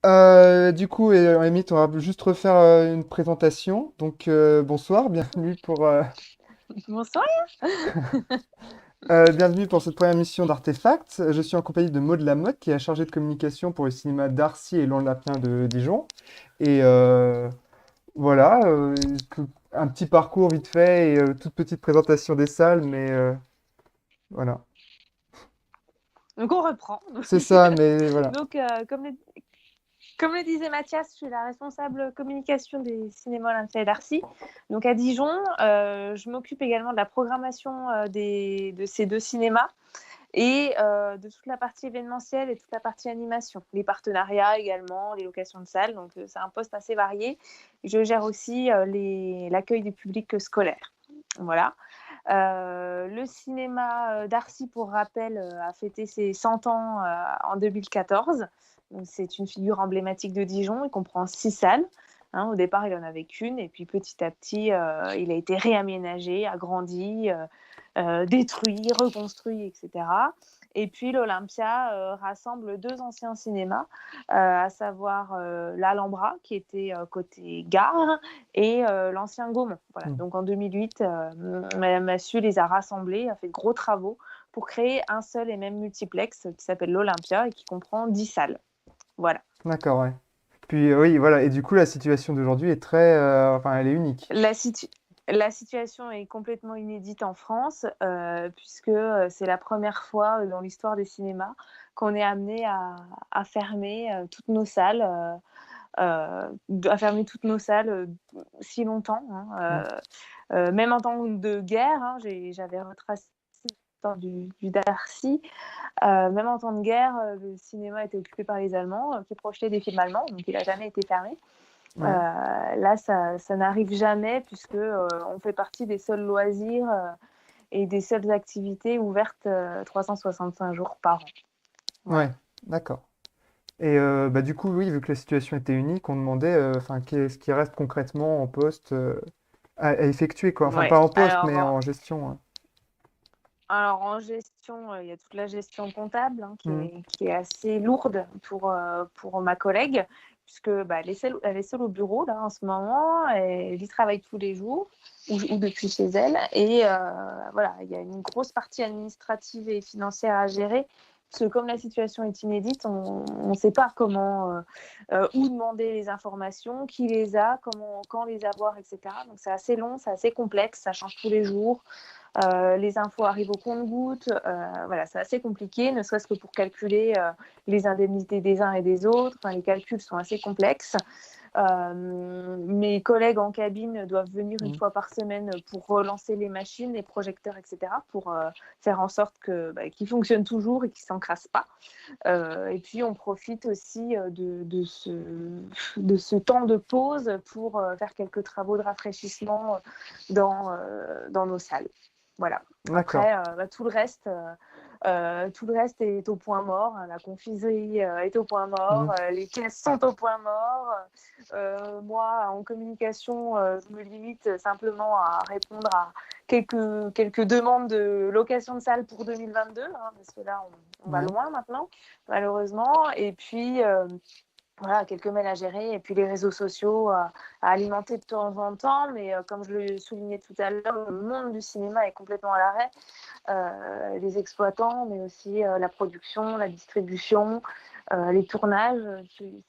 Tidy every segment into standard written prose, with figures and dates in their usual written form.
Du coup, Amy, on va juste refaire une présentation. Donc, bonsoir, Bonsoir. bienvenue pour cette première mission d'Artefact. Je suis en compagnie de Maud Lamotte, qui est chargée de communication pour le cinéma d'Arcy et l'Olympien de Dijon. Et voilà, un petit parcours vite fait et toute petite présentation des salles, mais voilà. Donc on reprend. C'est ça, mais voilà. Donc comme le disait Mathias, je suis la responsable communication des cinémas Olympia et d'Arcy. Donc à Dijon, je m'occupe également de la programmation de ces deux cinémas et de toute la partie événementielle et toute la partie animation. Les partenariats également, les locations de salles. Donc c'est un poste assez varié. Je gère aussi l'accueil du public scolaire. Voilà. Le cinéma d'Arcy, pour rappel, a fêté ses 100 ans en 2014. C'est une figure emblématique de Dijon. Il comprend 6 salles. Hein, au départ, il en avait qu'une. Et puis petit à petit, il a été réaménagé, agrandi, détruit, reconstruit, etc. Et puis l'Olympia rassemble deux anciens cinémas, à savoir l'Alhambra, qui était côté gare, et l'ancien Gaumont. Voilà. Hmm. Donc en 2008, Madame Massu les a rassemblés, a fait de gros travaux pour créer un seul et même multiplex qui s'appelle l'Olympia et qui comprend 10 salles. Voilà. D'accord, ouais. Puis oui, voilà. Et du coup, la situation d'aujourd'hui est très, enfin, elle est unique. La, situ- la situation est complètement inédite en France, puisque c'est la première fois dans l'histoire des cinémas qu'on est amené à fermer toutes nos salles. À fermer toutes nos salles si longtemps. Hmm. Même en temps de guerre, hein, j'avais retracé l'histoire du Darcy. Même en temps de guerre, le cinéma était occupé par les Allemands qui projetaient des films allemands, donc il n'a jamais été fermé. Ouais. Là, ça n'arrive jamais puisque on fait partie des seuls loisirs et des seules activités ouvertes 365 jours par an. Voilà. Ouais. D'accord. Et bah, du coup, oui, vu que la situation était unique, on demandait, enfin, qu'est-ce qui reste concrètement en poste à effectuer, quoi. Enfin, Ouais. pas en poste, mais en gestion, hein. Alors en gestion, il y a toute la gestion comptable hein, Hmm. qui est assez lourde pour ma collègue, puisque bah, elle est seule au bureau là en ce moment, elle y travaille tous les jours ou depuis chez elle. Et voilà, il y a une grosse partie administrative et financière à gérer. Parce que comme la situation est inédite, on ne sait pas comment, où demander les informations, qui les a, comment, quand les avoir, etc. Donc c'est assez long, c'est assez complexe, ça change tous les jours. Les infos arrivent au compte-gouttes. Voilà, c'est assez compliqué, ne serait-ce que pour calculer les indemnités des uns et des autres. Enfin, les calculs sont assez complexes. Mes collègues en cabine doivent venir une Hmm. fois par semaine pour relancer les machines, les projecteurs, etc., pour faire en sorte qu'ils fonctionnent toujours et qu'ils ne s'encrassent pas. Et puis, on profite aussi de ce temps de pause pour faire quelques travaux de rafraîchissement dans nos salles. Voilà. D'accord. Après, tout le reste est au point mort. La confiserie est au point Hmm. mort. Les caisses sont au point mort. Moi, en communication, je me limite simplement à répondre à quelques demandes de location de salle pour 2022, hein, parce que là, on va Ouais. loin maintenant, malheureusement. Et puis, voilà, quelques mails à gérer et puis les réseaux sociaux à alimenter de temps en temps. Mais comme je le soulignais tout à l'heure, le monde du cinéma est complètement à l'arrêt. Les exploitants, mais aussi la production, la distribution, les tournages,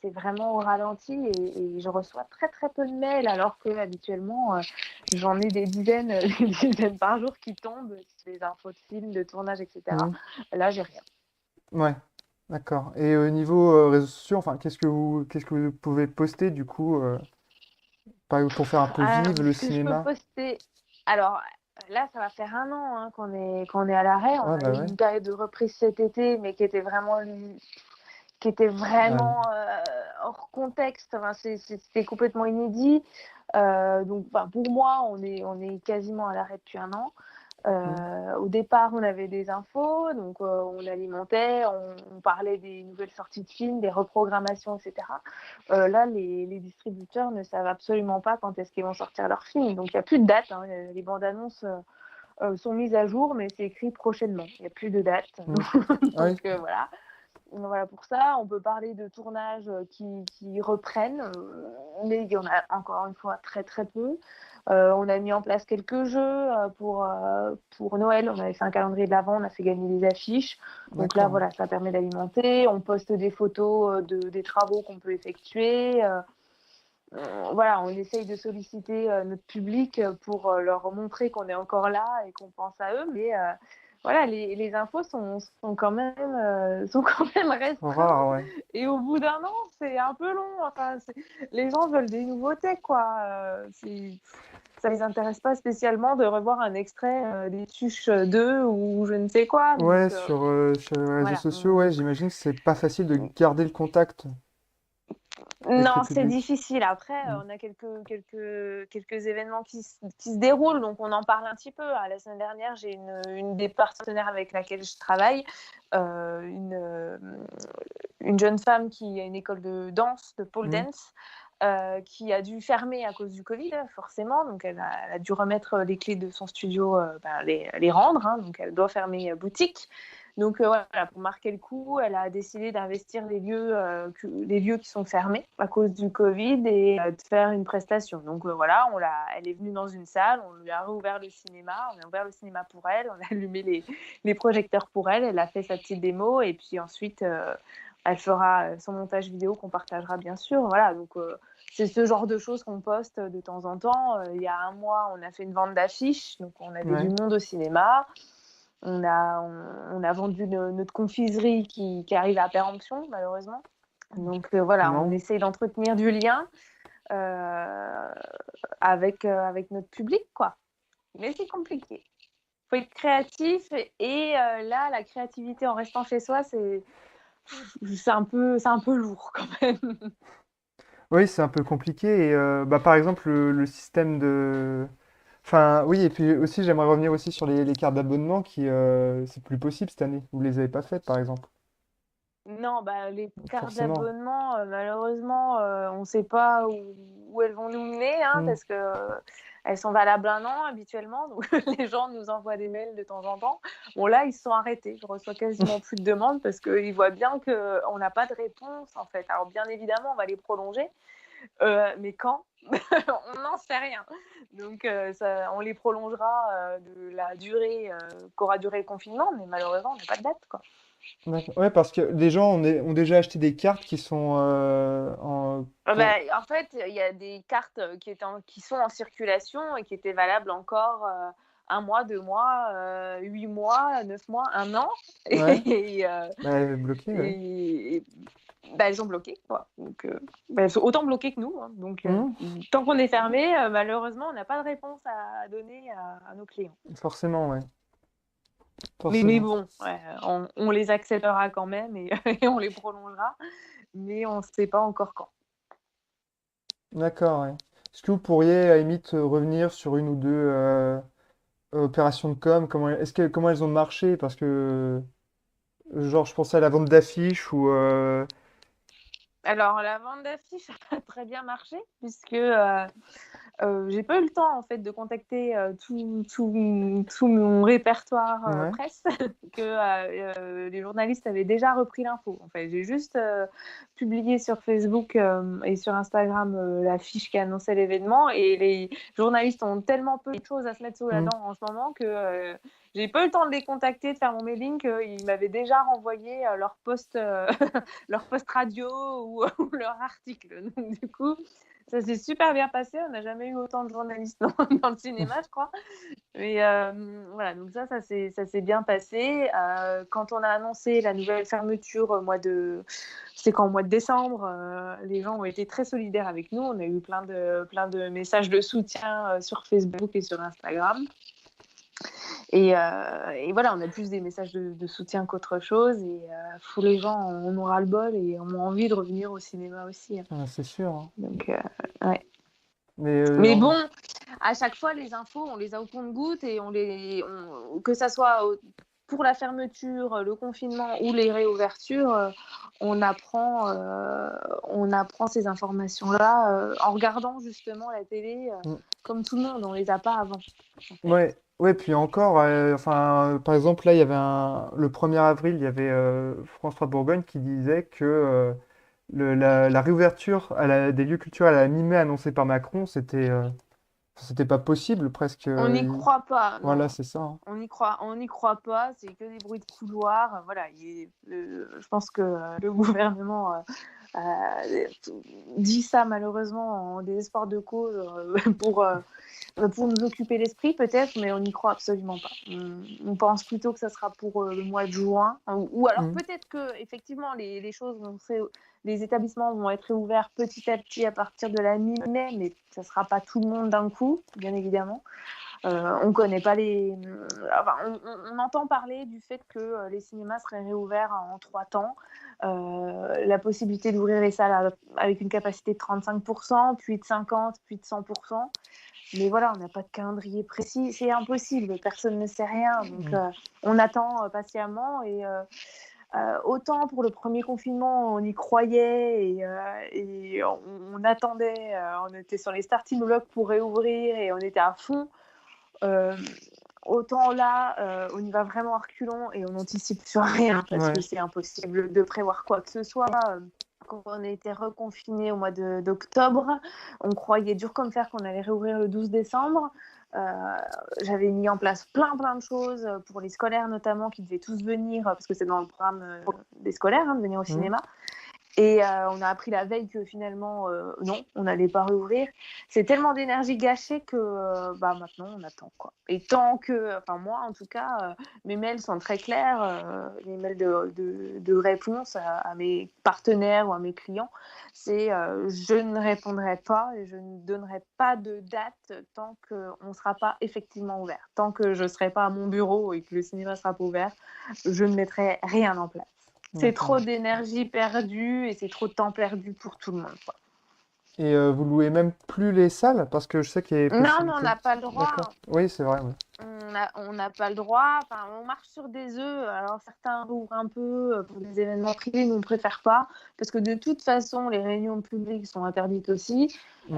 c'est vraiment au ralenti et je reçois très très peu de mails alors que habituellement j'en ai des dizaines, des dizaines par jour qui tombent, des infos de films, de tournage, etc. Hmm. Là, j'ai rien. Ouais. D'accord. Et au niveau réseaux sociaux, enfin, qu'est-ce que vous pouvez poster du coup, pour faire un peu vivre le Ce que je peux cinéma? poster, alors là, ça va faire un an hein, qu'on est à l'arrêt. Ouais, On a bah eu ouais. une période de reprise cet été, mais qui était Euh, vraiment hors contexte. Enfin, c'était complètement inédit. Donc, bah, pour moi, on est quasiment à l'arrêt depuis un an. hmm. Au départ, on avait des infos, donc on alimentait, on parlait des nouvelles sorties de films, des reprogrammations, etc. Là, les distributeurs ne savent absolument pas quand est-ce qu'ils vont sortir leurs films. Donc, il n'y a plus de date. Hein. Les bandes annonces sont mises à jour, mais c'est écrit prochainement. Il n'y a plus de date. Hmm. Ah oui. Donc, voilà. Voilà pour ça. On peut parler de tournages qui reprennent, mais il y en a encore une fois très très peu. On a mis en place quelques jeux pour Noël. On avait fait un calendrier de l'Avent, on a fait gagner des affiches. Donc là, D'accord. voilà, ça permet d'alimenter. On poste des photos des travaux qu'on peut effectuer. Voilà, on essaye de solliciter notre public pour leur montrer qu'on est encore là et qu'on pense à eux. Mais voilà, les infos sont quand même restreintes. Rare, ouais. Et au bout d'un an, c'est un peu long. Enfin, les gens veulent des nouveautés, quoi. Ça les intéresse pas spécialement de revoir un extrait des Tuches 2 ou je ne sais quoi. Ouais, Donc sur les réseaux voilà. sociaux, ouais, j'imagine que c'est pas facile de garder le contact avec le Non, c'est public. difficile. Après, Mm. on a quelques événements qui se déroulent, donc on en parle un petit peu. La semaine dernière, j'ai une des partenaires avec laquelle je travaille, euh, une, euh, une jeune femme qui a une école de danse, de pole Mm. dance, qui a dû fermer à cause du Covid, forcément. Donc, elle a dû remettre les clés de son studio, les rendre. Hein, donc, elle doit fermer boutique. Donc, voilà, pour marquer le coup, elle a décidé d'investir les lieux qui sont fermés à cause du Covid et de faire une prestation. Donc, voilà, elle est venue dans une salle, on lui a rouvert le cinéma, on a ouvert le cinéma pour elle, on a allumé les projecteurs pour elle, elle a fait sa petite démo et puis ensuite, elle fera son montage vidéo qu'on partagera bien sûr. Voilà, donc c'est ce genre de choses qu'on poste de temps en temps. Il y a un mois, on a fait une vente d'affiches, donc on avait du Ouais. monde au cinéma. On a vendu notre confiserie qui arrive à péremption, malheureusement. Donc voilà, on Comment? essaye d'entretenir du lien euh, avec notre public, quoi. Mais c'est compliqué. Il faut être créatif et là, la créativité en restant chez soi, c'est un peu lourd quand même. Oui, c'est un peu compliqué. Et, bah, par exemple, le système de... Enfin, oui, et puis aussi, j'aimerais revenir aussi sur les cartes d'abonnement qui, c'est plus possible cette année. Vous les avez pas faites, par exemple. Non, bah, les cartes Forcément. d'abonnement, malheureusement, on ne sait pas où elles vont nous mener, hein, Mm. parce que elles sont valables un an habituellement, donc les gens nous envoient des mails de temps en temps. Bon, là, ils se sont arrêtés. Je reçois quasiment plus de demandes parce qu'ils voient bien qu'on n'a pas de réponse, en fait. Alors, bien évidemment, on va les prolonger, mais quand? On n'en sait rien. Donc, on les prolongera de la durée qu'aura duré le confinement, mais malheureusement, on n'a pas de date, quoi. D'accord. Ouais, parce que des gens ont déjà acheté des cartes qui sont pour... En fait, il y a des cartes qui sont en circulation et qui étaient valables encore un mois, 2 mois, 8 mois, 9 mois, un an. Ouais, Et, bah, bloqué, ouais. et- et- bah, elles sont bloquées, quoi. Donc, elles sont autant bloquées que nous. Hein. Donc, Mm. tant qu'on est fermé, malheureusement, on n'a pas de réponse à donner à nos clients. Forcément, ouais. Mais Forcément. bon, ouais, on les acceptera quand même et, et on les prolongera. Mais on ne sait pas encore quand. D'accord, ouais. Est-ce que vous pourriez, à la limite, revenir sur une ou deux opérations de com, comment elles ont marché? Parce que, genre, je pensais à la vente d'affiches ou... Alors, la vente d'affiches a très bien marché puisque j'ai pas eu le temps en fait de contacter tout mon répertoire Ouais. presse que les journalistes avaient déjà repris l'info. En fait, j'ai juste publié sur Facebook et sur Instagram l'affiche qui annonçait l'événement et les journalistes ont tellement peu de choses à se mettre sous la Mm. dent en ce moment que j'ai pas eu le temps de les contacter, de faire mon mailing, qu'ils m'avaient déjà renvoyé leur post leur post radio ou leur article. Donc, du coup, ça s'est super bien passé. On n'a jamais eu autant de journalistes dans le cinéma, je crois. Mais voilà, donc ça s'est bien passé. Quand on a annoncé la nouvelle fermeture c'est qu'en mois de décembre, les gens ont été très solidaires avec nous. On a eu plein de messages de soutien sur Facebook et sur Instagram. Et voilà, on a plus des messages de soutien qu'autre chose. Et les gens en ont ras-le-bol et ont envie de revenir au cinéma aussi. Hein. Ah, c'est sûr, hein. Donc, ouais. Mais Mais bon, à chaque fois, les infos, on les a au compte-gouttes et que ça soit pour la fermeture, le confinement ou les réouvertures, on apprend ces informations-là en regardant justement la télé, mm, comme tout le monde, on les a pas avant. En fait. ouais. Ouais, puis encore, enfin, par exemple, là, il y avait le 1er avril, il y avait France 3 Bourgogne qui disait que la réouverture des lieux culturels à la mi-mai annoncée par Macron, c'était pas possible presque. On n'y croit pas, Voilà, non. c'est ça, hein. On n'y croit pas, c'est que des bruits de couloir. Voilà, je pense que le gouvernement dit ça malheureusement en désespoir de cause pour nous occuper l'esprit peut-être, mais on n'y croit absolument pas. On pense plutôt que ça sera pour le mois de juin, ou alors Mhm. peut-être que effectivement les choses les établissements vont être ouverts petit à petit à partir de la mi-mai, mais ça ne sera pas tout le monde d'un coup, bien évidemment. On connaît pas enfin, on entend parler du fait que les cinémas seraient réouverts en 3 temps. La possibilité d'ouvrir les salles avec une capacité de 35%, puis de 50%, puis de 100%. Mais voilà, on n'a pas de calendrier précis, c'est impossible, personne ne sait rien. Donc Mhm. on attend patiemment autant pour le premier confinement, on y croyait et on attendait, on était sur les starting blocks pour réouvrir et on était à fond. Euh, Autant là, on y va vraiment à reculons et on n'anticipe sur rien parce que Ouais. c'est impossible de prévoir quoi que ce soit. Quand on a été reconfiné au mois d'octobre, on croyait dur comme fer qu'on allait réouvrir le 12 décembre. Euh, J'avais mis en place plein de choses pour les scolaires notamment qui devaient tous venir parce que c'est dans le programme des scolaires de venir au Mhm. cinéma. Et on a appris la veille que finalement, non, on n'allait pas réouvrir. C'est tellement d'énergie gâchée que maintenant, on attend, quoi. Et tant que, enfin moi en tout cas, mes mails sont très clairs, les mails de réponse à mes partenaires ou à mes clients, c'est je ne répondrai pas et je ne donnerai pas de date tant qu'on ne sera pas effectivement ouvert. Tant que je ne serai pas à mon bureau et que le cinéma ne sera pas ouvert, je ne mettrai rien en place. C'est D'accord. trop d'énergie perdue et c'est trop de temps perdu pour tout le monde, quoi. Et vous louez même plus les salles parce que je sais qu'il y a Non, mais on possibilité. n'a pas le droit. D'accord. Oui, c'est vrai. Ouais. On n'a pas le droit. Enfin, on marche sur des œufs. Alors certains ouvrent un peu pour des événements privés, nous on préfère pas parce que de toute façon les réunions publiques sont interdites aussi. Mhm.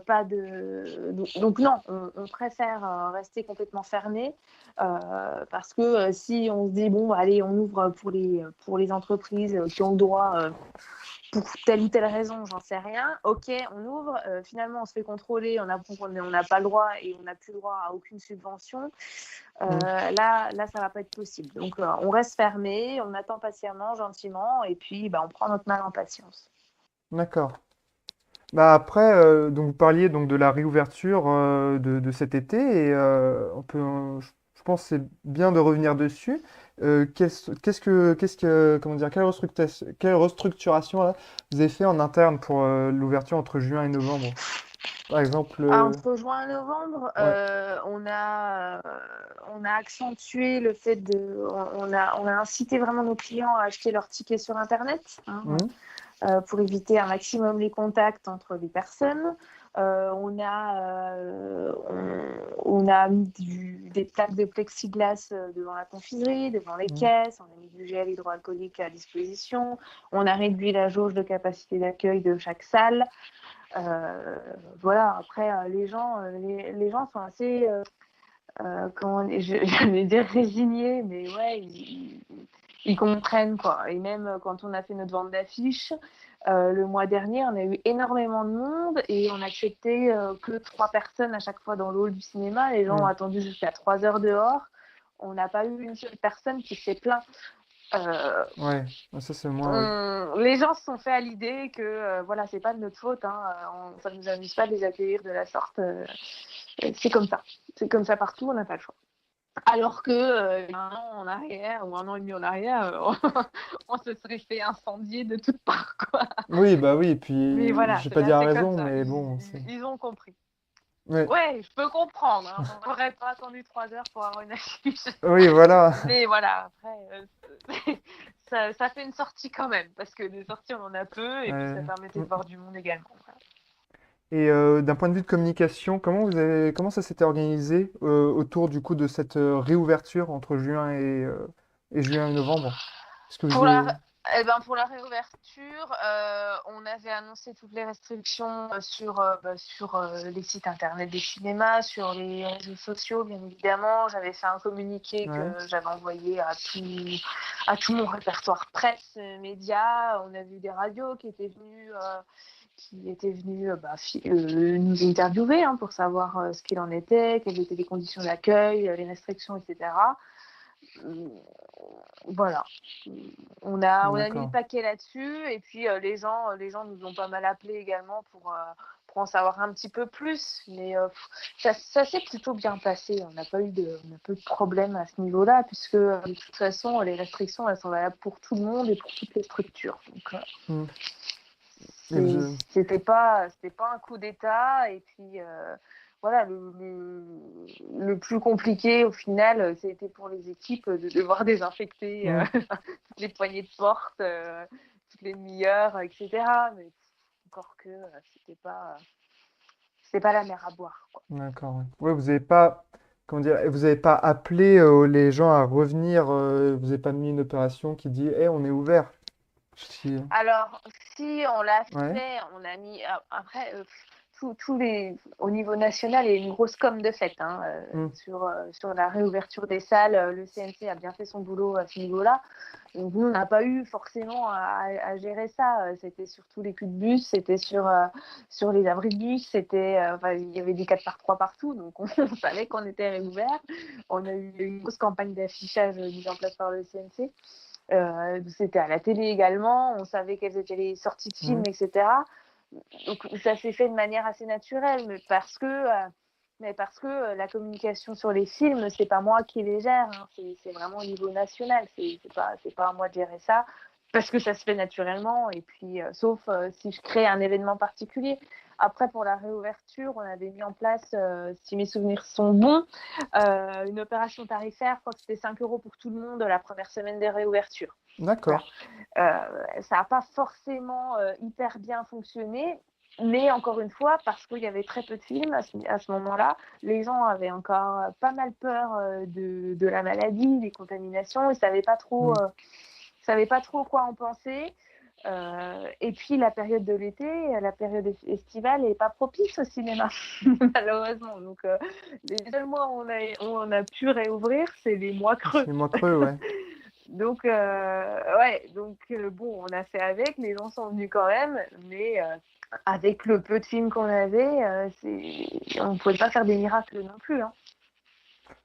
Pas de donc non, on préfère rester complètement fermé parce que si on se dit bon allez on ouvre pour les entreprises qui ont le droit pour telle ou telle raison, j'en sais rien. Ok, on ouvre. Finalement, on se fait contrôler, on apprend qu'on n'a pas le droit et on n'a plus le droit à aucune subvention. Mhm. Là, ça va pas être possible. Donc, on reste fermé, on attend patiemment, gentiment, et puis on prend notre mal en patience. D'accord. Bah après, donc vous parliez donc de la réouverture de cet été et je pense que c'est bien de revenir dessus. Comment dire, quelle restructuration là, vous avez fait en interne pour l'ouverture entre juin et novembre? Par exemple, Entre juin et novembre, ouais. on a accentué le fait on a incité vraiment nos clients à acheter leurs tickets sur Internet, hein, Mhm. pour éviter un maximum les contacts entre les personnes. On a mis des plaques de plexiglas devant la confiserie, devant les Mhm. caisses, on a mis du gel hydroalcoolique à disposition, on a réduit la jauge de capacité d'accueil de chaque salle. Voilà, après, les gens sont assez, j'allais dire résignés, mais ouais, ils comprennent quoi. Et même quand on a fait notre vente d'affiches, le mois dernier, on a eu énormément de monde et on acceptait que 3 personnes à chaque fois dans le hall du cinéma. Les gens ont Mhm. attendu jusqu'à 3 heures dehors. On n'a pas eu une seule personne qui s'est plaint. Euh, Ouais, ça c'est moi, oui. les gens se sont fait à l'idée que voilà, c'est pas de notre faute, hein, ça ne nous amuse pas de les accueillir de la sorte. C'est comme ça. C'est comme ça partout, on n'a pas le choix. Alors que un an en arrière ou un an et demi en arrière, on se serait fait incendier de toutes parts, quoi. Oui, bah oui, et Mais puis voilà, je vais pas là dire c'est comme raison, ça. mais bon, c'est. Ils ont compris. Ouais. Ouais, je peux comprendre. Hein. On n'aurait pas attendu 3 heures pour avoir une affiche. Oui, voilà. Mais voilà, après, ça fait une sortie quand même, parce que des sorties, on en a peu, et puis ça permettait de Mm. voir du monde également. Voilà. Et d'un point de vue de communication, comment ça s'était organisé autour du coup de cette réouverture entre juin et juin et novembre? Est-ce que vous Pour la, avez... Eh ben, pour la réouverture, on avait annoncé toutes les restrictions sur les sites internet des cinémas, sur les réseaux sociaux, bien évidemment. J'avais fait un communiqué Ouais. que j'avais envoyé à tout mon répertoire presse, médias. On a vu des radios qui étaient venus nous interviewer pour savoir ce qu'il en était, quelles étaient les conditions d'accueil, les restrictions, etc. Voilà. On a mis le D'accord. paquet là-dessus et puis les gens nous ont pas mal appelé également pour en savoir un petit peu plus. Mais ça s'est plutôt bien passé. On n'a pas eu de problème à ce niveau-là puisque de toute façon, les restrictions, elles sont valables pour tout le monde et pour toutes les structures. Donc, Hmm. Et vous, c'était pas un coup d'État. Et puis, voilà, le plus compliqué au final, c'était pour les équipes de devoir désinfecter hmm. toutes les poignées de porte, toutes les demi-heures, etc. Mais encore que c'était pas la mer à boire, quoi. D'accord. Ouais. Ouais, vous n'avez pas, comment dire, vous avez pas appelé les gens à revenir. Vous n'avez pas mis une opération qui dit, on est ouvert. Si- Alors, si on l'a Ouais. fait, on a mis. Après, au niveau national, il y a une grosse com de fête Hmm. sur la réouverture des salles. Le CNC a bien fait son boulot à ce niveau-là. Donc, nous, on n'a pas eu forcément à gérer ça. C'était sur tous les culs de bus, c'était sur les abris de bus, il y avait des 4x3 partout. Donc, on savait qu'on était réouvert. On a eu une grosse campagne d'affichage mise en place par le CNC. C'était à la télé également, on savait quelles étaient les sorties de Hmm. films, etc. Donc ça s'est fait de manière assez naturelle, mais parce que la communication sur les films, c'est pas moi qui les gère, c'est vraiment au niveau national, c'est pas à moi de gérer ça, parce que ça se fait naturellement, et puis sauf si je crée un événement particulier. Après, pour la réouverture, on avait mis en place, si mes souvenirs sont bons, une opération tarifaire. Je crois que c'était 5 euros pour tout le monde la première semaine des réouvertures. Voilà. D'accord. Ça n'a pas forcément hyper bien fonctionné, mais encore une fois, parce qu'il y avait très peu de films à ce moment-là, les gens avaient encore pas mal peur de la maladie, des contaminations, ils ne Hmm. savaient pas trop quoi en penser. Et puis la période de l'été, la période estivale n'est pas propice au cinéma, malheureusement. Donc les seuls mois où on a pu réouvrir, c'est les mois C'est creux. les mois creux, ouais. Donc, ouais, donc bon, on a fait avec, les gens sont venus quand même, mais avec le peu de films qu'on avait, on ne pouvait pas faire des miracles non plus.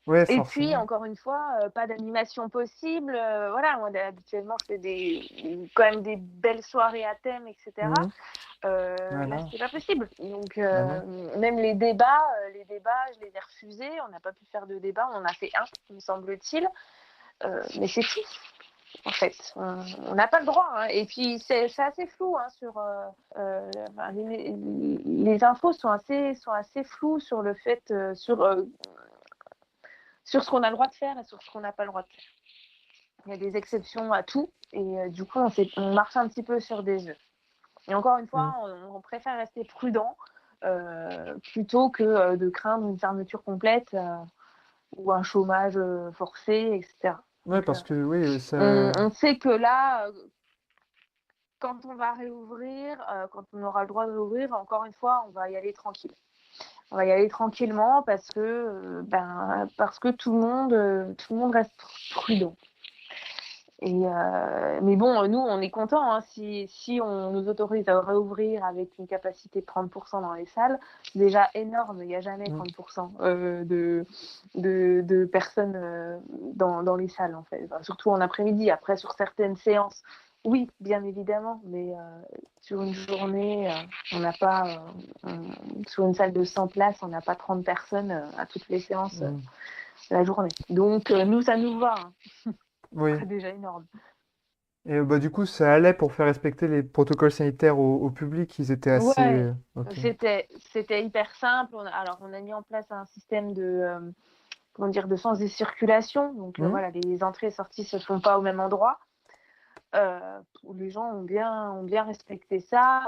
Ouais, Et puis, forcément. encore une fois, pas d'animation possible. Voilà, moi, habituellement, je fais quand même des belles soirées à thème, etc. Hmm. Là, Voilà. c'était pas possible. Donc, Bah non. même les débats, je les ai refusés. On n'a pas pu faire de débat. On en a fait un, me semble-t-il. Mais c'est tout. En fait, on n'a pas le droit. Et puis, c'est assez flou les infos sont assez floues sur le fait, sur ce qu'on a le droit de faire et sur ce qu'on n'a pas le droit de faire. Il y a des exceptions à tout. Et du coup, on marche un petit peu sur des œufs. Et encore une Hmm. fois, on préfère rester prudent plutôt que de craindre une fermeture complète ou un chômage forcé, etc. Ouais, Donc, parce que oui, on sait que là, quand on va réouvrir, quand on aura le droit de réouvrir, encore une fois, on va y aller tranquille. On va y aller tranquillement parce que tout le monde reste prudent. Mais bon, nous, on est contents si on nous autorise à réouvrir avec une capacité de 30% dans les salles. C'est déjà énorme. Il n'y a jamais hmm. 30% de personnes dans les salles, en fait. Enfin, surtout en après-midi. Après, sur certaines séances, oui, bien évidemment, mais sur une journée, on n'a pas, sur une salle de 100 places, on n'a pas 30 personnes à toutes les séances Hmm. de la journée. Donc, nous, ça nous va. Oui. C'est déjà énorme. Et bah du coup, ça allait pour faire respecter les protocoles sanitaires au public. Ils étaient assez. Ouais, Ok. c'était hyper simple. Alors, on a mis en place un système comment dire, de sens des circulations. Donc, Hmm. voilà, les entrées et sorties se font pas au même endroit. Les gens ont bien respecté ça.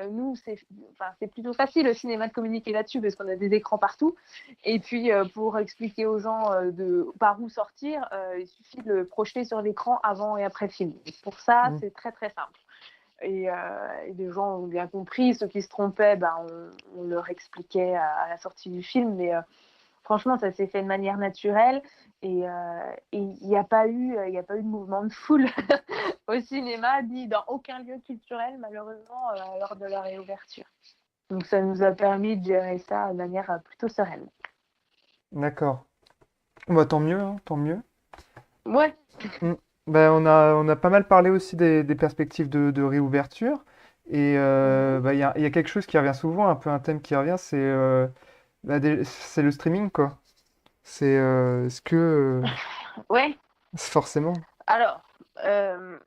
Nous, c'est plutôt facile au cinéma de communiquer là-dessus parce qu'on a des écrans partout. Et puis, pour expliquer aux gens par où sortir, il suffit de le projeter sur l'écran avant et après le film. Et pour ça, Mm. c'est très très simple. Et les gens ont bien compris. Ceux qui se trompaient, on leur expliquait à la sortie du film. Mais franchement, ça s'est fait de manière naturelle et il n'y a pas eu, de mouvement de foule au cinéma ni dans aucun lieu culturel, malheureusement, lors de la réouverture. Donc, ça nous a permis de gérer ça de manière plutôt sereine. D'accord. Bah, tant mieux, hein, tant mieux. Ouais, Mm. Ben, on a pas mal parlé aussi des perspectives de réouverture. Et bah, il y a quelque chose qui revient souvent, un peu un thème qui revient, c'est le streaming, quoi. Est-ce que ouais. forcément. Alors, euh,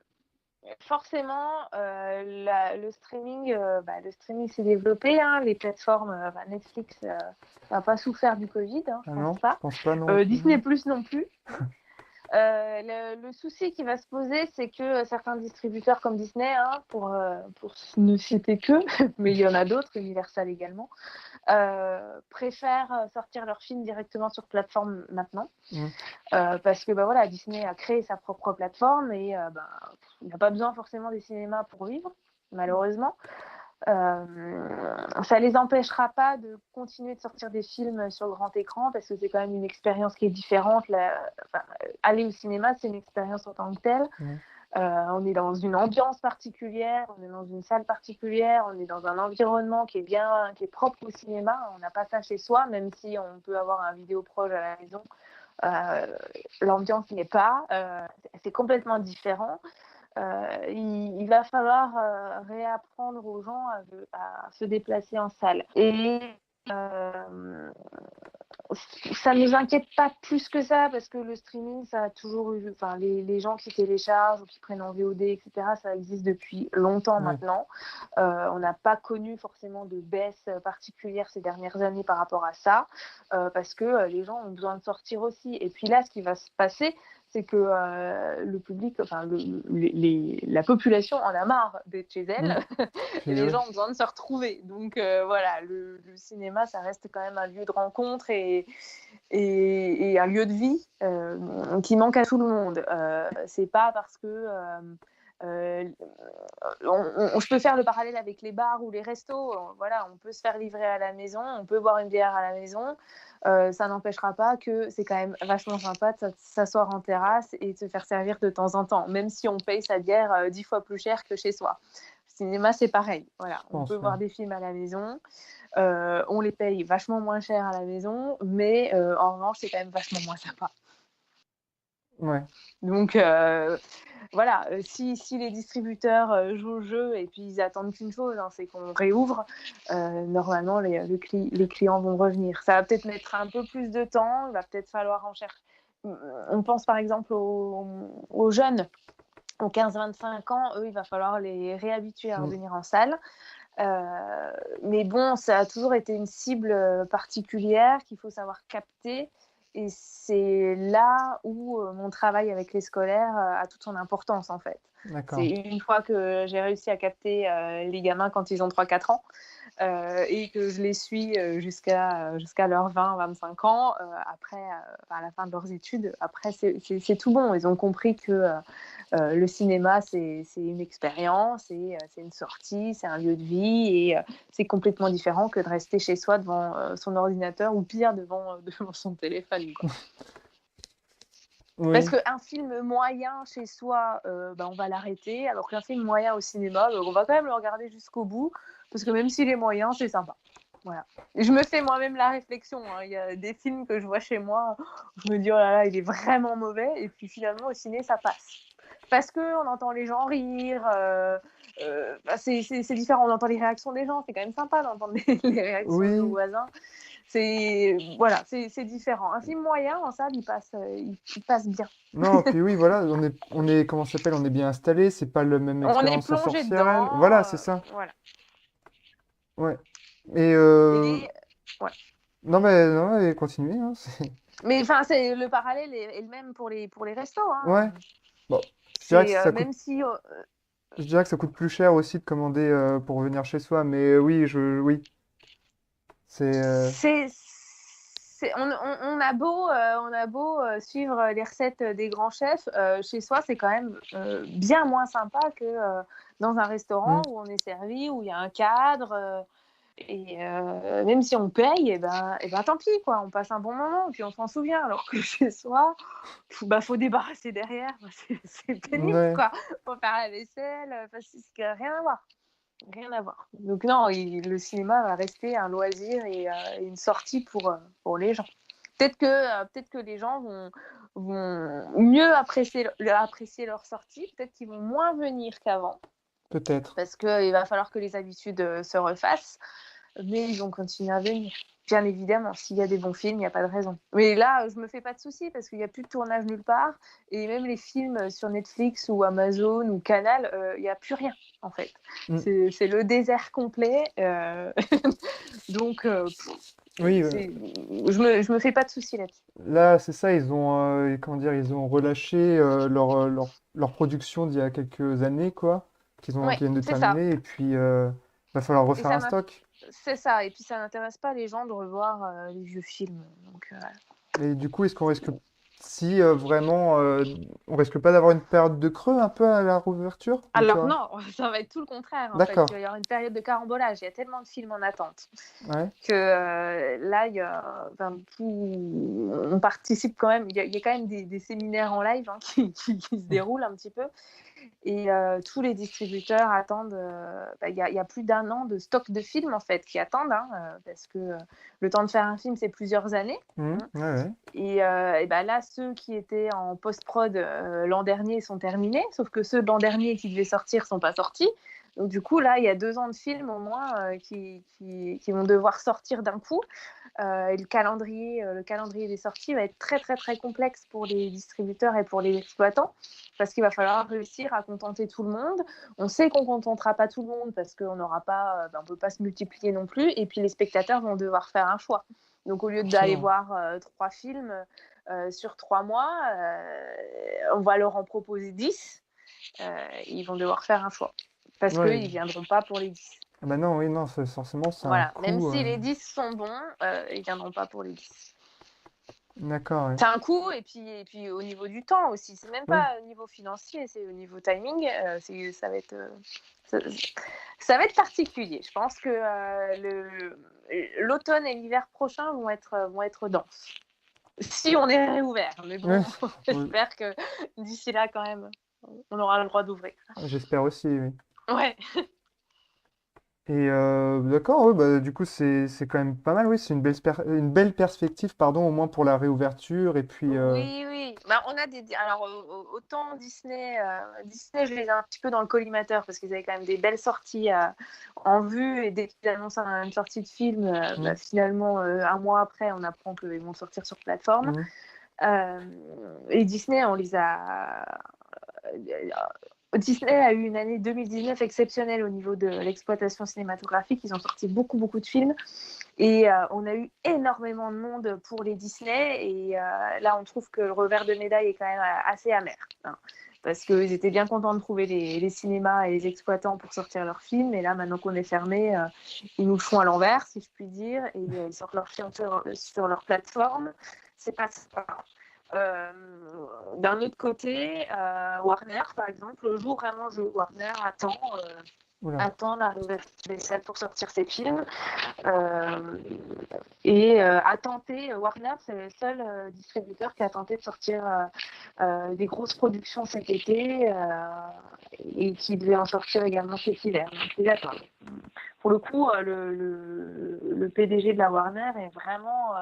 forcément, le streaming s'est développé. Hein, les plateformes, Netflix n'a pas souffert du Covid, hein, je Ah pense non, je pas. pense pas, non. Disney Plus non plus. Le souci qui va se poser, c'est que certains distributeurs comme Disney, hein, pour ne citer que, mais il y en a d'autres, Universal également, préfèrent sortir leurs films directement sur plateforme maintenant. Mm. Parce que voilà, Disney a créé sa propre plateforme et il n'a pas besoin forcément des cinémas pour vivre, malheureusement. Ça les empêchera pas de continuer de sortir des films sur grand écran parce que c'est quand même une expérience qui est différente. Aller au cinéma, c'est une expérience en tant que telle. Mm. On est dans une ambiance particulière, on est dans une salle particulière, on est dans un environnement qui est propre au cinéma. On n'a pas ça chez soi, même si on peut avoir un vidéoproche à la maison. L'ambiance n'y est pas. C'est complètement différent. Il va falloir réapprendre aux gens à se déplacer en salle. Et ça ne nous inquiète pas plus que ça parce que le streaming, ça a toujours eu, enfin, les gens qui téléchargent ou qui prennent en VOD, etc., ça existe depuis longtemps Ouais. maintenant. On n'a pas connu forcément de baisse particulière ces dernières années par rapport à ça parce que les gens ont besoin de sortir aussi. Et puis là, ce qui va se passer, c'est que le public, enfin la population en a marre d'être chez Mm. elle et Puis, les ouais. gens ont besoin de se retrouver. Donc voilà, le cinéma, ça reste quand même un lieu de rencontre et un lieu de vie qui manque à tout le monde. C'est pas parce que je peux faire le parallèle avec les bars ou les restos. Voilà, on peut se faire livrer à la maison, on peut boire une bière à la maison. Ça n'empêchera pas que c'est quand même vachement sympa de s'asseoir en terrasse et de se faire servir de temps en temps, même si on paye sa bière 10 fois plus cher que chez soi. Le cinéma, c'est pareil. Voilà, Je on peut pense, ouais. voir des films à la maison. On les paye vachement moins cher à la maison, mais en revanche, c'est quand même vachement moins sympa. Ouais. Donc voilà, si les distributeurs jouent le jeu et puis ils attendent qu'une chose, hein, c'est qu'on réouvre, normalement les clients vont revenir. Ça va peut-être mettre un peu plus de temps, il va peut-être falloir en chercher. On pense par exemple aux jeunes, aux 15-25 ans, eux, il va falloir les réhabituer à Mm. revenir en salle. Mais bon, ça a toujours été une cible particulière qu'il faut savoir capter. Et c'est là où mon travail avec les scolaires a toute son importance, en fait. C'est D'accord. une fois que j'ai réussi à capter les gamins quand ils ont 3-4 ans et que je les suis jusqu'à leurs 20-25 ans, après, à la fin de leurs études, après, c'est tout bon. Ils ont compris que le cinéma, c'est une expérience, c'est une sortie, c'est un lieu de vie et c'est complètement différent que de rester chez soi devant son ordinateur ou pire devant son téléphone, quoi. Parce Oui. qu'un film moyen chez soi, on va l'arrêter, alors qu'un film moyen au cinéma, on va quand même le regarder jusqu'au bout, parce que même s'il est moyen, c'est sympa. Voilà. Et je me fais moi-même la réflexion. Hein. Il y a des films que je vois chez moi, je me dis oh là là, il est vraiment mauvais, et puis finalement au ciné ça passe. Parce qu'on entend les gens rire, c'est différent, on entend les réactions des gens, c'est quand même sympa d'entendre les réactions de nos Oui. voisins. Voilà, c'est différent. Un film moyen en salle, il passe bien. Non, puis oui, voilà, comment ça s'appelle, on est bien installé, c'est pas la même On est expérience plongé sensorielle. dedans, Voilà, c'est ça. voilà. Ouais. Et Et ouais. non, mais continuez, hein, Mais enfin, le parallèle est le même pour les restos. Hein. Ouais. Bon. Je dirais que C'est ça coûte, même si je dirais que ça coûte plus cher aussi de commander pour venir chez soi, mais oui, c'est, c'est, on a beau suivre les recettes des grands chefs, chez soi, c'est quand même bien moins sympa que dans un restaurant hmm, où on est servi, où il y a un cadre. Et même si on paye, et ben tant pis, quoi. On passe un bon moment, et puis on s'en souvient. Alors que chez soi, faut débarrasser derrière. C'est pénible, ouais, quoi. Faut faire la vaisselle. C'est rien à voir. Rien à voir. Donc non, le cinéma va rester un loisir et une sortie pour les gens. Peut-être que les gens vont mieux apprécier leur sortie. Peut-être qu'ils vont moins venir qu'avant. peut-être. Parce qu'il va falloir que les habitudes se refassent. Mais ils vont continuer à venir. Bien évidemment, s'il y a des bons films, il n'y a pas de raison. Mais là, je me fais pas de soucis parce qu'il n'y a plus de tournage nulle part. Et même les films sur Netflix ou Amazon ou Canal, il n'y a plus rien, en fait. Hmm. C'est le désert complet. Donc, Oui, je me fais pas de soucis là-dessus. là, c'est ça, ils ont, comment dire, ils ont relâché leur production d'il y a quelques années, quoi, Ouais, qui viennent de c'est ça. terminer, et puis va falloir Et refaire un ça stock. c'est ça. Et puis, ça n'intéresse pas les gens de revoir les vieux films. Donc, Et du coup, est-ce qu'on risque, si vraiment, on risque pas d'avoir une période de creux un peu à la réouverture, ou tu alors vois? non, ça va être tout le contraire en fait. Il D'accord, va y avoir une période de carambolage. Il y a tellement de films en attente ouais, que là, on participe quand même. Il y a quand même des séminaires en live qui se déroulent un petit peu. Et tous les distributeurs attendent. Il y a plus d'un an de stock de films en fait qui attendent, hein, parce que le temps de faire un film, c'est plusieurs années. Hein. Ouais, ouais. Et ben là, ceux qui étaient en post-prod l'an dernier sont terminés, sauf que ceux de l'an dernier qui devaient sortir sont pas sortis. Donc du coup, là, il y a 2 ans de films au moins qui vont devoir sortir d'un coup. Et le calendrier des sorties va être très très très complexe pour les distributeurs et pour les exploitants parce qu'il va falloir réussir à contenter tout le monde. On sait qu'on ne contentera pas tout le monde parce qu'on n'aura pas, on peut pas se multiplier non plus. Et puis les spectateurs vont devoir faire un choix. Donc au lieu d'aller Forcément. voir 3 films sur 3 mois, on va leur en proposer 10. Ils vont devoir faire un choix parce Ouais. qu'ils ne viendront pas pour les 10. Ah bah non, oui, non, forcément, c'est un Voilà, même coût. si les 10 sont bons, ils ne viendront pas pour les 10. D'accord, ouais. C'est un coût, et puis au niveau du temps aussi. C'est même Oui. pas au niveau financier, c'est au niveau timing. Ça, ça va être particulier. Je pense que l'automne et l'hiver prochain vont être denses. Si on est réouvert. Mais Oui. bon, Oui. j'espère que d'ici là, quand même, on aura le droit d'ouvrir. J'espère aussi, oui. Ouais. Et d'accord, oui, bah, du coup, c'est quand même pas mal, oui. C'est une belle perspective, pardon, au moins pour la réouverture. Et puis, Oui, oui. Bah, on a alors autant Disney, je les ai un petit peu dans le collimateur parce qu'ils avaient quand même des belles sorties en vue et dès qu'ils annoncent une sortie de film, hmm, finalement un mois après, on apprend qu'ils vont sortir sur plateforme. hmm, Euh, et Disney, Disney a eu une année 2019 exceptionnelle au niveau de l'exploitation cinématographique. Ils ont sorti beaucoup, beaucoup de films. Et on a eu énormément de monde pour les Disney. Et là, on trouve que le revers de médaille est quand même assez amer. Hein, parce qu'ils étaient bien contents de trouver les cinémas et les exploitants pour sortir leurs films. Et là, maintenant qu'on est fermé, ils nous le font à l'envers, si je puis dire. Et ils sortent leurs films sur leur plateforme. C'est pas ça. Euh, D'un autre côté, Warner, par exemple, le jour vraiment où Warner oula. attend la réouverture des salles pour sortir ses films. Euh, et a tenté, Warner, c'est le seul distributeur qui a tenté de sortir des grosses productions cet été et qui devait en sortir également cet hiver. Donc, il attend. Pour le coup, le PDG de la Warner est vraiment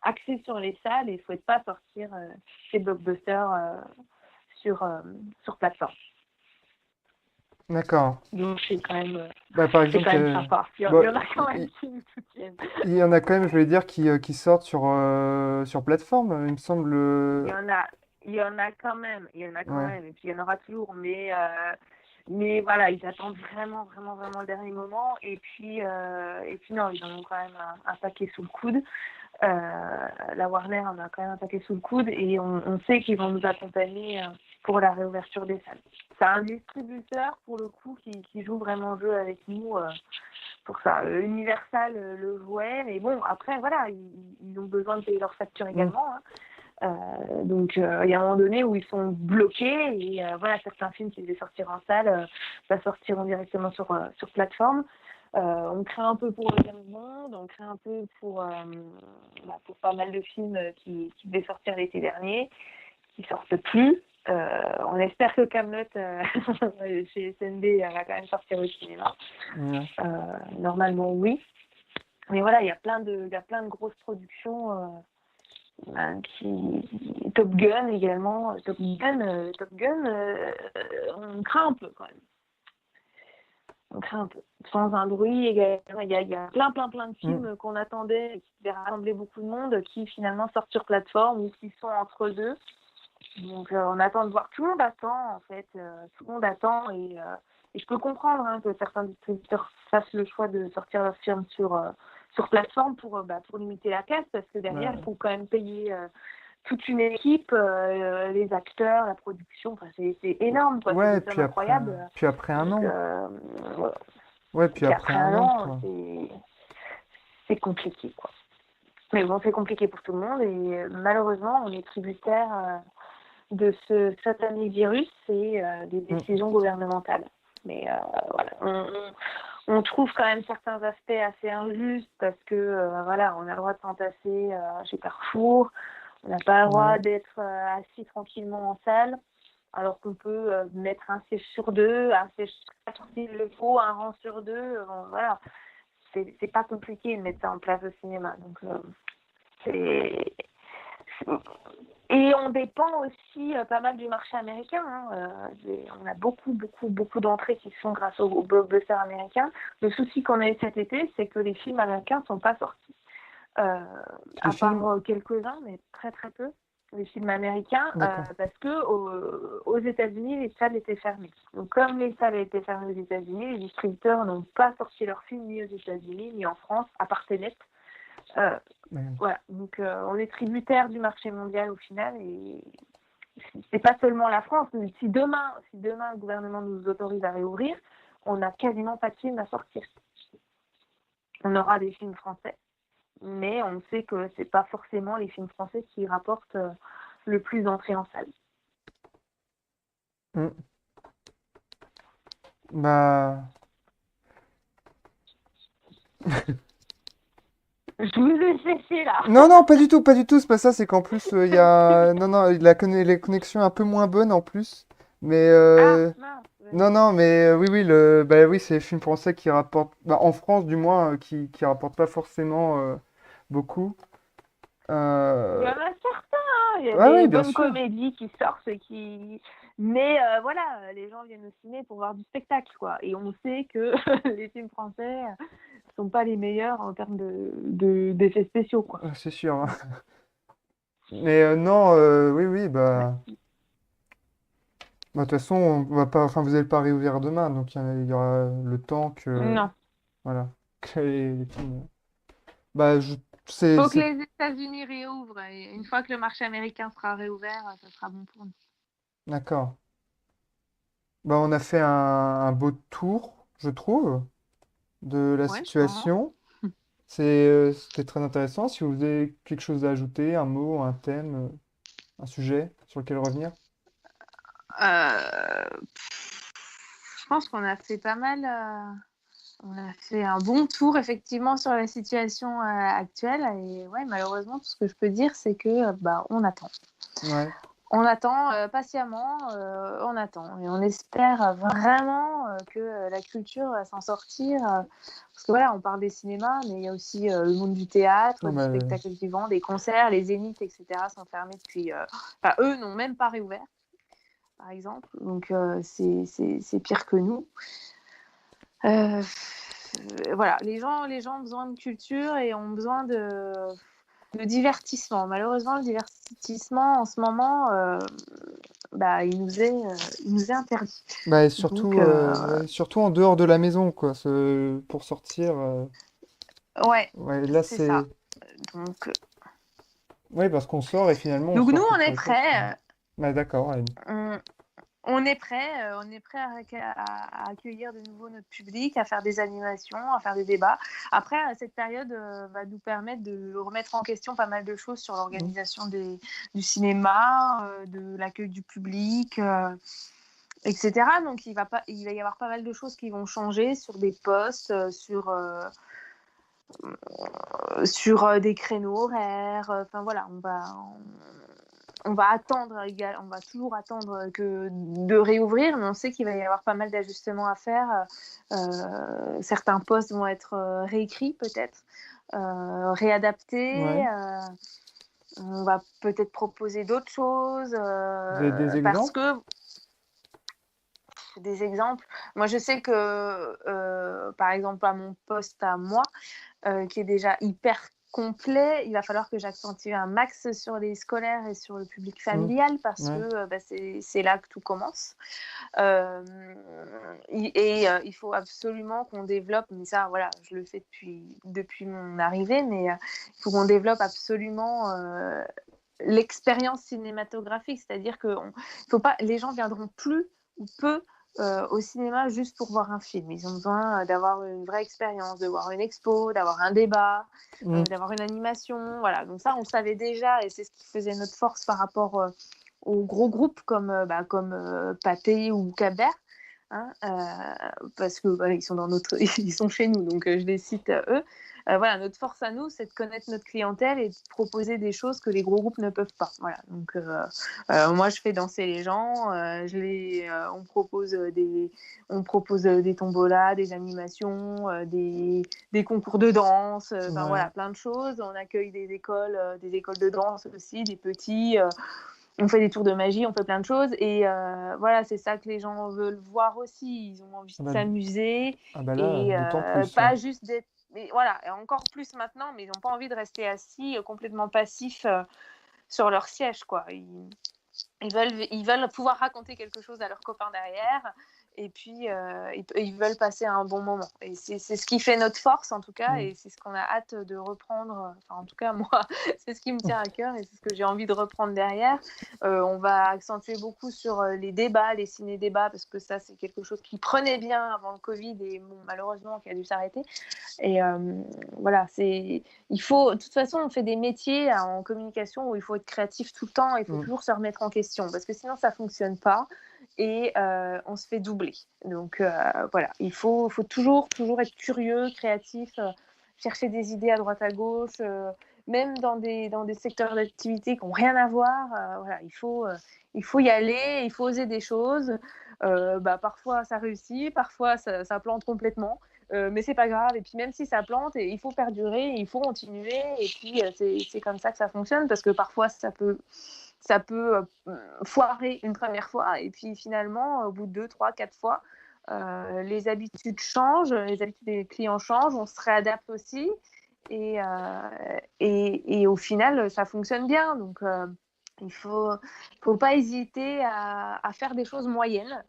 axé sur les salles et ne souhaite pas sortir ses blockbusters sur plateforme. D'accord. Donc Bah, par c'est exemple, quand même sympa. Il bon, y en a quand même il, qui nous soutiennent. il y en a quand même, je voulais dire, qui sortent sur plateforme, il me semble. Il y en a, il y en a quand même, Ouais. et puis il y en aura toujours, mais voilà, ils attendent vraiment, vraiment, vraiment le dernier moment, et puis non, ils en ont quand même un paquet sous le coude. La Warner en a quand même un paquet sous le coude et on sait qu'ils vont nous accompagner pour la réouverture des salles. C'est un distributeur, pour le coup, qui joue vraiment le jeu avec nous pour ça. Universal le jouait, mais bon, après, voilà, ils ont besoin de payer leurs factures Mm. également. Hein. Donc, il y a un moment donné où ils sont bloqués et voilà, certains films qui devaient sortir en salle sortiront directement sur plateforme. On crée un peu pour le James Bond, on crée un peu pour pas mal de films qui devaient sortir l'été dernier, qui sortent plus. On espère que Kaamelott chez SND va quand même sortir au cinéma. Ouais. Normalement, oui. Mais voilà, il y a plein de grosses productions. Top Gun également. Top Gun, on craint un peu quand même. On craint un peu. Sans un bruit également. Il y a plein de Mm. films qu'on attendait, qui devaient rassembler beaucoup de monde, qui finalement sortent sur plateforme ou qui sont entre deux. Donc on attend de voir. Tout le monde attend en fait. Tout le monde attend et je peux comprendre que certains distributeurs fassent le choix de sortir leurs films sur plateforme pour limiter la casse parce que derrière Ouais. il faut quand même payer toute une équipe, les acteurs, la production. Enfin, c'est énorme quoi. C'est Ouais, des sommes incroyables. puis après un Donc an. Ouais, et puis puis après après un un an, an, quoi. c'est compliqué quoi. Mais bon, c'est compliqué pour tout le monde et malheureusement on est tributaire de ce satanique virus et des Mm. décisions gouvernementales. Mais voilà, on trouve quand même certains aspects assez injustes parce que voilà, on a le droit de s'entasser chez Carrefour, on n'a pas le droit Ouais. d'être assis tranquillement en salle, alors qu'on peut mettre un siège sur deux, un siège sur quatre s'il le faut, un rang sur deux. Voilà, c'est pas compliqué de mettre ça en place au cinéma. Donc c'est et on dépend aussi pas mal du marché américain. Hein. On a beaucoup d'entrées qui se font grâce aux blockbusters américains. Le souci qu'on a eu cet été, c'est que les films américains ne sont pas sortis. Les À part films? quelques-uns, mais très très peu, les films américains, D'accord. parce que aux États-Unis, les salles étaient fermées. Donc comme les salles étaient fermées aux États-Unis, les distributeurs n'ont pas sorti leurs films ni aux États-Unis, ni en France, à part Tenet. Ouais. Voilà, donc on est tributaire du marché mondial au final et c'est pas seulement la France. Si demain le gouvernement nous autorise à réouvrir, on n'a quasiment pas de films à sortir. On aura des films français, mais on sait que c'est pas forcément les films français qui rapportent le plus d'entrées en salle. Mm. Bah. Je vous ai séché là. Non, non, pas du tout, pas du tout, c'est pas ça, c'est qu'en plus, il y a... Non, non, la connexion est un peu moins bonne en plus, mais... Ah mince. Non, non, mais oui, oui, bah, oui, c'est les films français qui rapportent... Bah, en France, du moins, qui rapportent pas forcément beaucoup. Il y Euh, en a certains, hein. Il y a Ouais, des oui, bien bonnes sûr. comédies qui sortent, mais voilà, les gens viennent au ciné pour voir du spectacle, quoi. Et on sait que les films français sont pas les meilleurs en termes d'effets spéciaux, quoi. C'est sûr, hein. Mais non, oui, oui, Ouais. bah, de toute façon, on va pas... Enfin, vous n'allez pas réouvrir demain, donc il y aura le temps que... Non. Voilà. Que les films... Bah, Faut que c'est... les États-Unis réouvrent. Et une fois que le marché américain sera réouvert, ça sera bon pour nous. D'accord. Bah, on a fait un beau tour, je trouve, de la Ouais, je pense. situation. C'était très intéressant. Si vous avez quelque chose à ajouter, un mot, un thème, un sujet sur lequel revenir. Euh, je pense qu'on a fait pas mal. On a fait un bon tour effectivement sur la situation actuelle et ouais, malheureusement, tout ce que je peux dire, c'est que on attend. Ouais. On attend patiemment, on attend et on espère vraiment que la culture va s'en sortir. Parce que voilà, on parle des cinémas, mais il y a aussi le monde du théâtre, Non, du bah, spectacle vivant, des concerts, les zéniths, etc. sont fermés depuis. Enfin, eux n'ont même pas réouvert, par exemple. Donc c'est pire que nous. Euh, voilà, les gens ont besoin de culture et ont besoin de divertissement. Malheureusement, le divertissement en ce moment, il nous est interdit. bah, et Donc, surtout, ouais, surtout en dehors de la maison, quoi. Pour sortir, ouais, ouais, là, c'est ça. c'est... Donc, Oui, parce qu'on sort et finalement on Donc nous, sort plus on est plein de choses, quoi. prêts. Ah, d'accord, ouais. On, on est prêt à accueillir de nouveau notre public, à faire des animations, à faire des débats. Après, cette période va nous permettre de remettre en question pas mal de choses sur Mm. l'organisation du cinéma, de l'accueil du public, etc. Donc il va y avoir pas mal de choses qui vont changer sur des postes, sur des créneaux horaires. Enfin voilà, on va attendre, on va toujours attendre que de réouvrir, mais on sait qu'il va y avoir pas mal d'ajustements à faire. Certains postes vont être réécrits peut-être, réadaptés. Ouais. On va peut-être proposer d'autres choses Vous avez des parce exemples? que des exemples. Moi, je sais que, par exemple, à mon poste à moi, qui est déjà hyper complet, il va falloir que j'accentue un max sur les scolaires et sur le public Mm. familial parce que Ouais. bah, c'est là que tout commence. Il faut absolument qu'on développe, mais ça, voilà, je le fais depuis mon arrivée, mais il faut qu'on développe absolument l'expérience cinématographique, c'est-à-dire que faut pas, les gens viendront plus ou peu au cinéma juste pour voir un film. Ils ont besoin d'avoir une vraie expérience, de voir une expo, d'avoir un débat, Mm. d'avoir une animation. Voilà, donc ça, on le savait déjà et c'est ce qui faisait notre force par rapport aux gros groupes comme Pathé ou Cabert. Hein, parce que ils sont ils sont chez nous, donc je les cite eux. Voilà, notre force à nous, c'est de connaître notre clientèle et de proposer des choses que les gros groupes ne peuvent pas. Voilà, donc moi je fais danser les gens, on propose des tombolas, des animations, des concours de danse, enfin Ouais. voilà, plein de choses. On accueille des écoles de danse aussi, des petits. On fait des tours de magie, on fait plein de choses. Et voilà, c'est ça que les gens veulent voir aussi. Ils ont envie Ah de bah, s'amuser ah bah là, et d'autant plus, ouais. pas juste d'être. Mais voilà, et encore plus maintenant, mais ils n'ont pas envie de rester assis complètement passifs sur leur siège, quoi. Ils veulent pouvoir raconter quelque chose à leurs copains derrière et puis ils veulent passer un bon moment. Et c'est ce qui fait notre force en tout cas Mm. et c'est ce qu'on a hâte de reprendre. Enfin, en tout cas, moi, c'est ce qui me tient à cœur et c'est ce que j'ai envie de reprendre derrière. On va accentuer beaucoup sur les débats, les ciné-débats, parce que ça, c'est quelque chose qui prenait bien avant le Covid et bon, malheureusement qui a dû s'arrêter. Et voilà, il faut, de toute façon, on fait des métiers en communication où il faut être créatif tout le temps, il faut Mm. toujours se remettre en question parce que sinon ça fonctionne pas et on se fait doubler. Donc voilà, faut toujours être curieux, créatif, chercher des idées à droite à gauche, même dans des secteurs d'activité qui n'ont rien à voir. Voilà, il faut y aller, il faut oser des choses. Parfois ça réussit, parfois ça plante complètement. Mais c'est pas grave. Et puis même si ça plante, il faut perdurer, il faut continuer. Et puis c'est comme ça que ça fonctionne parce que parfois ça peut foirer une première fois. Et puis finalement, au bout de 2, 3, 4 fois, les habitudes changent, les habitudes des clients changent, on se réadapte aussi. Et au final, ça fonctionne bien. Donc il faut pas hésiter à faire des choses moyennes,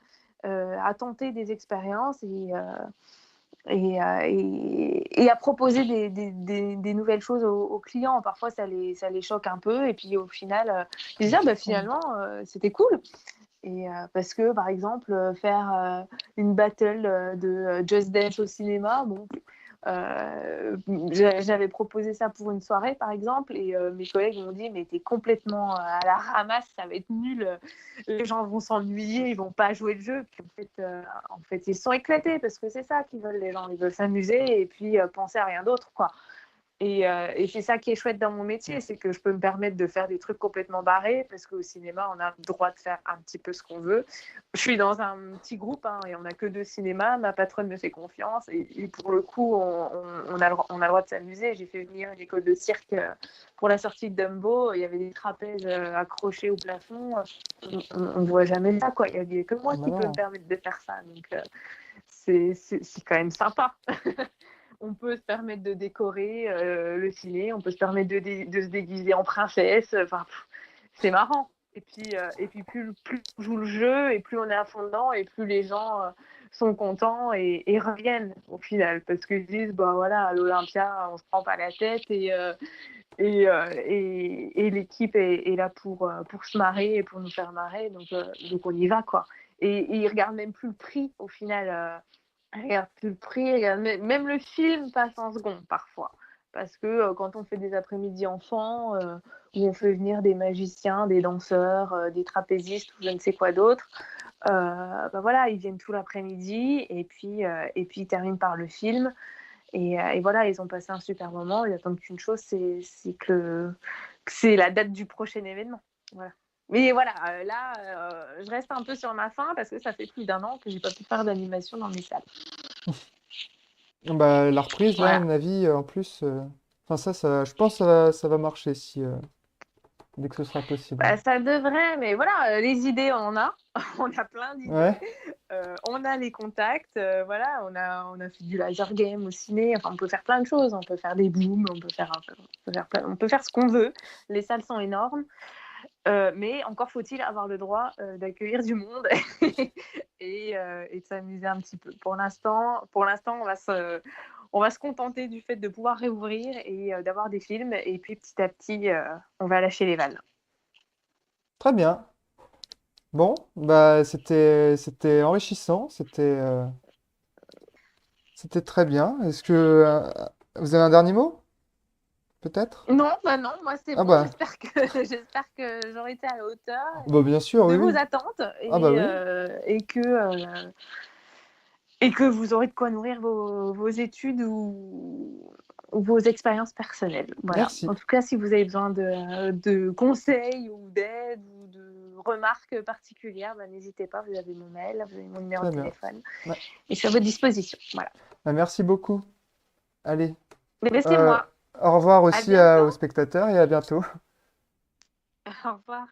à tenter des expériences et à proposer des nouvelles choses aux clients. Parfois, ça les choque un peu. Et puis, au final, ils disent, ah, bah, finalement, c'était cool. Et parce que, par exemple, faire une battle de Just Dance au cinéma, bon, j'avais proposé ça pour une soirée, par exemple, et mes collègues m'ont dit, mais t'es complètement à la ramasse, ça va être nul, les gens vont s'ennuyer, ils vont pas jouer le jeu. Puis en fait, ils sont éclatés parce que c'est ça qu'ils veulent, les gens, ils veulent s'amuser et puis penser à rien d'autre, quoi. Et c'est ça qui est chouette dans mon métier, c'est que je peux me permettre de faire des trucs complètement barrés parce qu'au cinéma, on a le droit de faire un petit peu ce qu'on veut. Je suis dans un petit groupe et on n'a que 2 cinémas. Ma patronne me fait confiance et pour le coup, on a le droit de s'amuser. J'ai fait venir une école de cirque pour la sortie de Dumbo. Il y avait des trapèzes accrochés au plafond. On ne voit jamais ça, quoi. Il n'y a que moi Ah bah qui peux me non. permettre de faire ça. Donc, c'est quand même sympa. On peut se permettre de décorer le ciné, on peut se permettre de se déguiser en princesse. Enfin, c'est marrant. Et puis plus on joue le jeu et plus on est à fond dedans et plus les gens sont contents et reviennent au final parce qu'ils disent bah voilà à l'Olympia on se prend pas la tête Et l'équipe est là pour se marrer et pour nous faire marrer, donc on y va, quoi. Et ils regardent même plus le prix, au final. Ils regardent plus le prix, même le film passe en second, parfois. Parce que quand on fait des après-midi enfants, où on fait venir des magiciens, des danseurs, des trapézistes ou je ne sais quoi d'autre, bah voilà, ils viennent tout l'après-midi et puis ils terminent par le film. Et voilà, ils ont passé un super moment. Ils attendent qu'une chose, que c'est la date du prochain événement. Voilà. Mais voilà, là, je reste un peu sur ma faim parce que ça fait plus d'1 an que j'ai pas pu faire d'animation dans mes salles. Bah, la reprise, là, à Voilà. mon avis, en plus, enfin, je pense que ça va marcher si, dès que ce sera possible. Bah, ça devrait, mais voilà, les idées, on en a. On a plein d'idées. Ouais, On a les contacts. Voilà, on a fait du laser game au ciné. Enfin, on peut faire plein de choses. On peut faire des booms, on peut faire ce qu'on veut. Les salles sont énormes. Mais encore faut-il avoir le droit d'accueillir du monde et de s'amuser un petit peu. Pour l'instant, on va se contenter du fait de pouvoir réouvrir et d'avoir des films. Et puis petit à petit, on va lâcher les vannes. très bien. Bon, bah, c'était enrichissant, c'était très bien. Est-ce que vous avez un dernier mot, peut-être? Non, bah non, moi c'est Ah bon. bah, J'espère que j'aurai été à la hauteur bah bien sûr, de oui, vos oui. attentes Ah bah et, oui, euh, et que euh, et que vous aurez de quoi nourrir vos études ou vos expériences personnelles. Voilà. merci. En tout cas, si vous avez besoin de conseils ou d'aide ou de remarques particulières, bah, n'hésitez pas. Vous avez mon mail, vous avez mon numéro de Très bien. téléphone Ouais. et je suis à votre disposition. Voilà. Bah, merci beaucoup. Allez, Mais c'est euh, moi. au revoir À aussi bientôt. aux spectateurs et à bientôt. Au revoir.